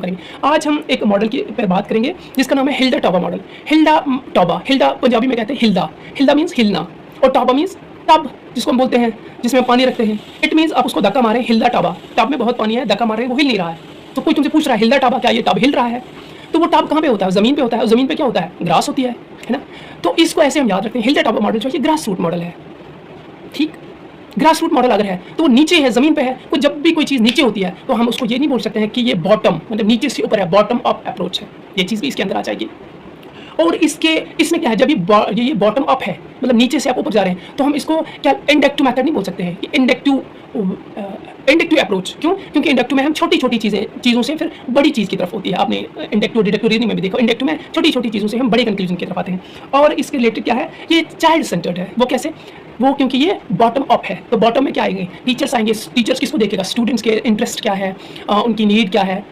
करेंगे। आज हम एक मॉडल की पर बात करेंगे जिसका नाम है Hilda Taba model. Hilda Taba, Hilda Punjabi में कहते हैं हिल्दा। हिल्दा मीन्स हिलना और टॉबा मीन्स टब, जिसको हम बोलते हैं जिसमें पानी रखते हैं। इट मीन्स आप उसको धक्का मारें, हिल्दा टॉबा, टब में बहुत पानी है, धक्का मार रहे हैं, वो हिल नहीं रहा है। तो कोई तुमसे पूछ रहा है हिल्दा टॉबा क्या ये टब हिल रहा है? तो वो टब कहाँ पे होता है? ज़मीन पे होता है। और ज़मीन पे क्या होता है? ग्रास होती है ना। तो इसको ऐसे हम याद रखते हैं, हिल्डा टॉबा मॉडल जो है ये ग्रास रूट मॉडल है। ठीक, ग्रास रूट मॉडल अगर है तो वो नीचे है, ज़मीन पे है। तो जब भी कोई चीज़ नीचे होती है तो हम उसको ये नहीं बोल सकते हैं कि ये बॉटम, मतलब नीचे से ऊपर है, बॉटम अप अप्रोच है। ये चीज़ भी इसके अंदर आ जाएगी। और इसमें क्या है, जब ये बॉटम अप है, मतलब नीचे से आप ऊपर जा रहे हैं, तो हम इसको क्या इंडक्टिव मेथड नहीं बोल सकते हैं, इंडक्टिव अप्रोच। क्यों? क्योंकि इंडक्टिव में हम छोटी छोटी चीज़ों से फिर बड़ी चीज़ की तरफ होती है। आपने इंडक्टिव डिडक्टिव रीजनिंग में भी देखो, इंडक्टिव में छोटी छोटी चीज़ों से हम बड़े कंक्लूजन की तरफ आते हैं। और इसके रिलेटेड क्या है, ये चाइल्ड सेंटर्ड है। वो कैसे? वो क्योंकि ये बॉटम अप है। तो बॉटम में क्या आएंगे? टीचर्स आएंगे। टीचर्स किसको देखेगा? स्टूडेंट्स के इंटरेस्ट क्या है, उनकी नीड क्या है,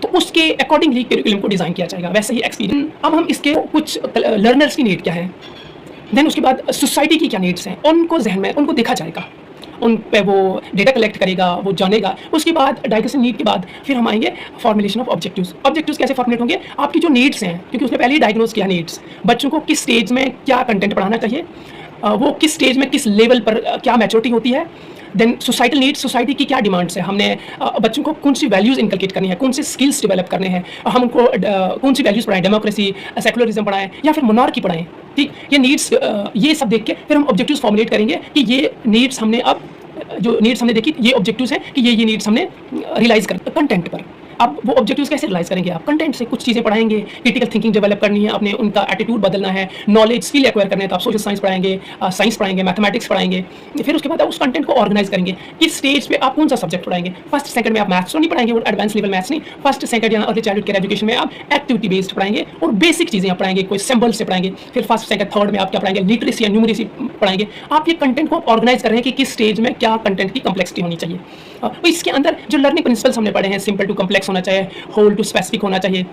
तो उसके अकॉर्डिंगली करिकुलम को डिज़ाइन किया जाएगा। वैसे ही एक्सपीरियंस, अब हम इसके कुछ लर्नर्स की नीड क्या है, देन उसके बाद सोसाइटी की क्या नीड्स हैं, उनको जहन में उनको देखा जाएगा, उन पे वो डेटा कलेक्ट करेगा, वो जानेगा। उसके बाद डायग्नोसिस नीड के बाद फिर हम आएंगे फॉर्मुलेशन ऑफ ऑब्जेक्टिव्स। ऑब्जेक्टिव्स कैसे फॉर्मुलेट होंगे? आपकी जो नीड्स हैं, क्योंकि उसने पहले ही डायग्नोस किया नीड्स, बच्चों को किस स्टेज में क्या कंटेंट पढ़ाना चाहिए, वो किस स्टेज में किस लेवल पर क्या मैच्योरिटी होती है। देन सोसाइटल नीड्स, सोसाइटी की क्या डिमांड्स है, हमने बच्चों को कौन सी वैल्यूज़ इनकलकेट करनी है, कौन से स्किल्स डेवलप करने हैं, हम उनको कौन सी वैल्यूज़ पढ़ाएं, डेमोक्रेसी, सेकुलरिज्म पढ़ाएं या फिर मोनार्की पढ़ाएं। ठीक, ये नीड्स, ये सब देख के फिर हम ऑब्जेक्टिव्स फॉर्मुलेट करेंगे कि ये नीड्स हमने अब जो नीड्स हमने देखी, ये ऑब्जेक्टिव्स हैं कि ये नीड्स हमने रियलाइज़ कर कंटेंट पर। अब वो ऑब्जेक्टिव्स कैसे रियलाइज़ करेंगे? आप कंटेंट से कुछ चीज़ें पढ़ाएंगे, क्रिटिकल थिंकिंग डेवलप करनी है, अपने उनका एटीट्यूड बदलना है, नॉलेज स्किल एक्वायर करने हैं, तो आप सोशल साइंस पढ़ाएंगे, साइंस पढ़ाएंगे, मैथमेटिक्स पढ़ाएंगे। फिर उसके बाद आप उस कंटेंट को ऑर्गेनाइज करेंगे। किस स्टेज पे आप कौन सा सब्जेक्ट पढ़ाएंगे? फर्स्ट सेकंड में आप मैथ्स तो नहीं पढ़ाएंगे, और एडवांस लेवल मैथ्स नहीं। फर्स्ट सेकंड या अर्ली चाइल्डहुड केयर एजुकेशन में आप एक्टिविटी बेस्ड पढ़ाएंगे और बेसिक चीज़ें आप पढ़ाएंगे, कोई सिंबल से पढ़ाएंगे। फिर फर्स्ट सेकंड थर्ड में आप क्या पढ़ाएंगे? लिटरेसी या न्यूमरेसी पढ़ाएंगे। आप ये कंटेंट को ऑर्गेनाइज कर रहे हैं कि किस स्टेज में क्या कंटेंट की कम्प्लेक्सिटी होनी चाहिए। तो इसके अंदर जो लर्निंग प्रिंसिपल्स हमने पढ़े हैं, सिंपल टू कम्प्लेक्स होना चाहिए, होल टू स्पेसिफिक होना चाहिए,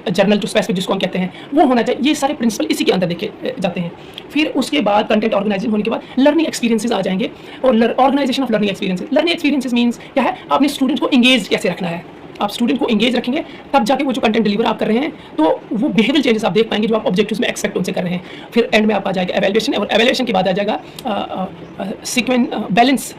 जर्नल टू स्पेसिफिक जिसको हम कहते हैं, वो होना चाहिए। ये सारे प्रिंसिपल इसी के अंदर देखे जाते हैं। फिर उसके बाद कंटेंट ऑर्गेनाइजिंग होने के बाद लर्निंग एक्सपीरियंसेस आ जाएंगे और organisation of learning experiences. Learning experiences means क्या है? आपने स्टूडेंट्स को इंगेज कैसे रखना है। आप स्टूडेंट को इंगेज रखेंगे तब जाके वो जो कंटेंट डिलीवर आप कर रहे हैं, तो वो बिहेवियल चेंजेस आप देख पाएंगे जो आप ऑब्जेक्टिव्स में एक्सपेक्ट उनसे कर रहे हैं। फिर एंड में आपका आ जाएगा एवेल्युएशन, और एवेल्युएशन के बाद आ जाएगा balance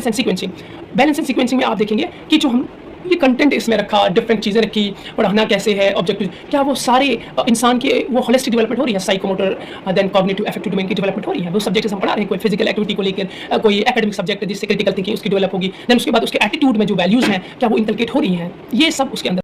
and sequencing. Balance and sequencing में आप देखेंगे कि जो हम ये कंटेंट इसमें रखा, डिफरेंट चीज़ें रखी, पढ़ाना कैसे है, ऑब्जेक्टिव क्या, वो सारे इंसान के वो होलिस्टिक डेवलपमेंट हो रही है, psychomotor, then cognitive affective domain की डेवलपमेंट हो रही है। वो सब्जेक्ट्स हम पढ़ा रहे हैं, कोई फिजिकल एक्टिविटी को लेकर, कोई एकेडमिक सब्जेक्ट जिससे क्रिटिकल थिंकिंग उसकी डेवलप होगी। देन उसके बाद उसके एटीट्यूड में जो वैल्यूज़ हैं क्या वो इनकलकेट हो रही हैं, ये सब उसके अंदर